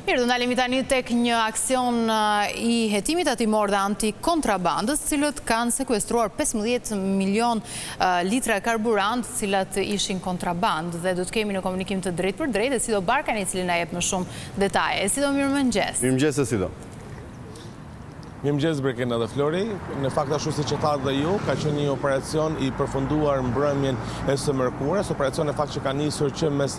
Mirë, do ndalemi tani tek një aksion i hetimit atimor dhe antikontrabandës, cilët kanë sekuestruar 15 milion litra karburant, cilat ishin kontraband, dhe do të kemi në komunikim të drejt për drejt, e Sido Barkan, i cili na jep më shumë detaje. Sido, mirëmëngjes. Mirëmëngjes, Sido. Mirëmëngjes Brekena dhe Flori. Në fakt ashtu siç e thatë dhe ju, ka qenë një operacion i përfunduar mbrëmjen e së mërkurës, operacion e fakt që ka nisur që mes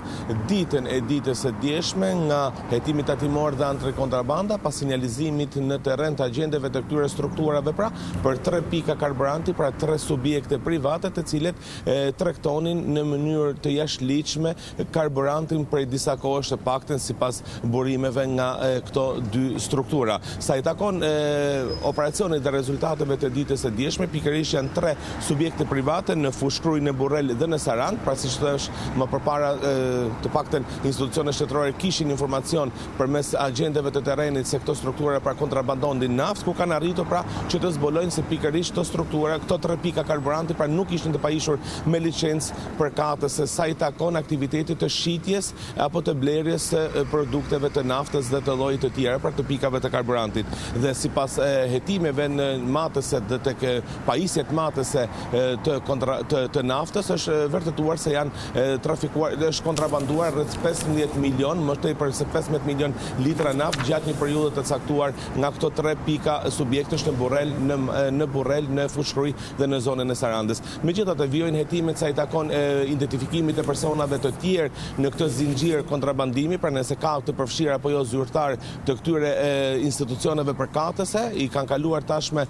ditën e ditës së djeshme nga hetimi tatimor dhe antikontrabanda pas sinjalizimit në terren të agjendeve të këtyre strukturave për 3 pika karburanti, pra 3 subjekte private të cilët tregtonin në mënyrë të jashtëligjshme karburantin prej disa kohësh të paktën sipas burimeve nga këto 2 struktura. Sa i takon operacionit dhe rezultateve të ditës së djeshme, pikërisht janë 3 subjekte private në Fushkruj, në Burrel dhe në Sarand, pra siç thash më përpara të paktën institucionet shtetërore kishin informacion përmes agjendeve të terrenit se këto struktura pra kontrabandonin naftë, ku kanë arritur pra që të zbulojnë se pikërisht këto struktura, këto 3 pika karburanti pra nuk ishin të pajishur me licencë përkatëse sa i takon aktivitetit të shitjes apo të blerjes së produkteve të naftës dhe të llojit të tjera pra të pikave të karburantit. Dhe sipas hetimeve në matëse dhe tek pajisjet matëse të naftës është vërtetuar se janë trafikuar dhe është kontrabanduar rreth 15 milion, më tepër se 15 milion litra naftë gjatë një periudhe të caktuar nga këto 3 pika subjektesh në Burrel, në Fushkruj dhe në zonën e Sarandës. Megjithatë vijojnë hetimet sa i takon identifikimit të personave të tjerë në këtë zinxhir kontrabandimi, pra nëse ka të përfshirë apo jo zyrtar të këtyre institucioneve përkatëse, i kanë kaluar tashme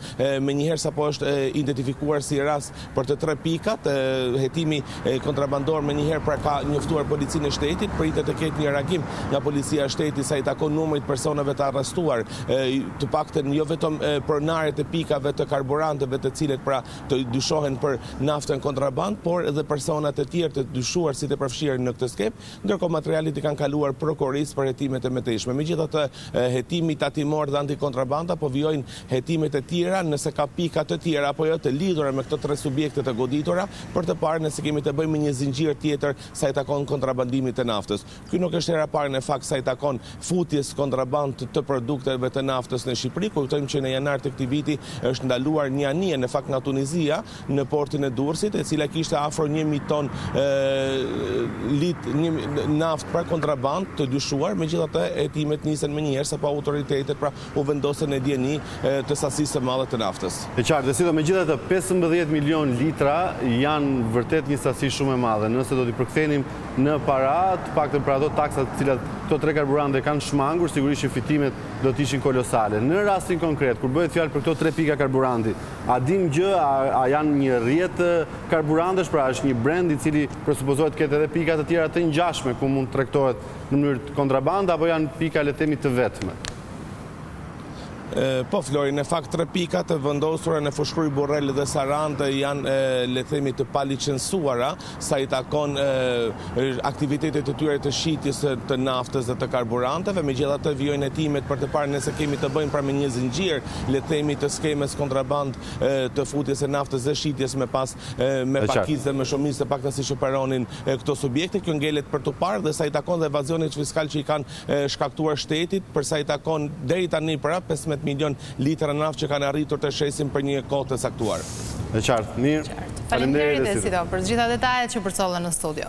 me njëherë sapo është identifikuar si rast për të 3 pikat, hetimi kontrabandor me njëherë pra ka njoftuar policinë e shtetit, pritet të ketë një reagim nga policia e shtetit sa i takon numrit personave të arrestuar, të paktën jo vetëm pronarët e pikave të karburanteve të cilët pra të dyshohen për naftën kontraband, por edhe personat e tjerë të dyshuar si të përfshirë në këtë skep, ndërkohë materialet i kanë kaluar prokurisë për hetimet e mëtejshme. Megjithatë, hetimi tatimor dhe antikontrabanda po vijojnë hetimet e tjera nëse ka pika të tjera apo jo të lidhura me këto 3 subjekte të goditura për të parë nëse kemi të bëjmë një zinxhir tjetër sa i takon kontrabandimit të naftës. Ky nuk është hera parë në fakt sa i takon futjes kontraband të produkteve të naftës në Shqipëri. Kujtojmë që në janar të këtij viti është ndaluar një anije në fakt nga Tunizia në portin e Durrësit, e cila kishte afro 1.000 ton naftë për kontraband të dyshuar, megjithatë hetimet nisen më njëherë sapo autoritetet pra u vendosën në dieni të sasisë së madhe të naftës. E qartë, Sido, megjithatë 15 milion litra janë vërtet një sasi shumë e madhe. Nëse do t'i përkthenim në para, të paktën për ato taksat të cilat këto 3 karburante kanë shmangur, sigurisht që fitimet do të ishin kolosale. Në rastin konkret, kur bëhet fjalë për këto 3 pika karburanti, a dim gjë, a janë një rrjet karburantesh, pra është një brand i cili presupozohet ketë edhe pika të tjera të ngjashme ku mund tregtohet në mënyrë kontrabande, apo janë pika le të themi të vetme? Po Flori, në fakt 3 pika të vendosura në Fushkruj, Burrel dhe Sarand janë le të themi të palicencuara sa i takon aktivitetet e tyre të shitjes të naftës dhe të karburanteve, megjithatë vijojnë hetimet për të parë nëse kemi të bëjmë pra me një zinxhir le të themi të skemes kontraband të futjes së naftës dhe shitjes me pakicë dhe me shumicë të paktën siç operonin këto subjekte. Kjo ngelet për të parë dhe sa i takon dhe evazionit fiskal që i kanë shkaktuar shtetit, për sa i takon deri tani pra 15 milion litra naftë që kanë arritur të shesin për një kohë të saktuar. E qartë, mirë. Faleminderit Sido për të gjitha detajet që përcollën në studio.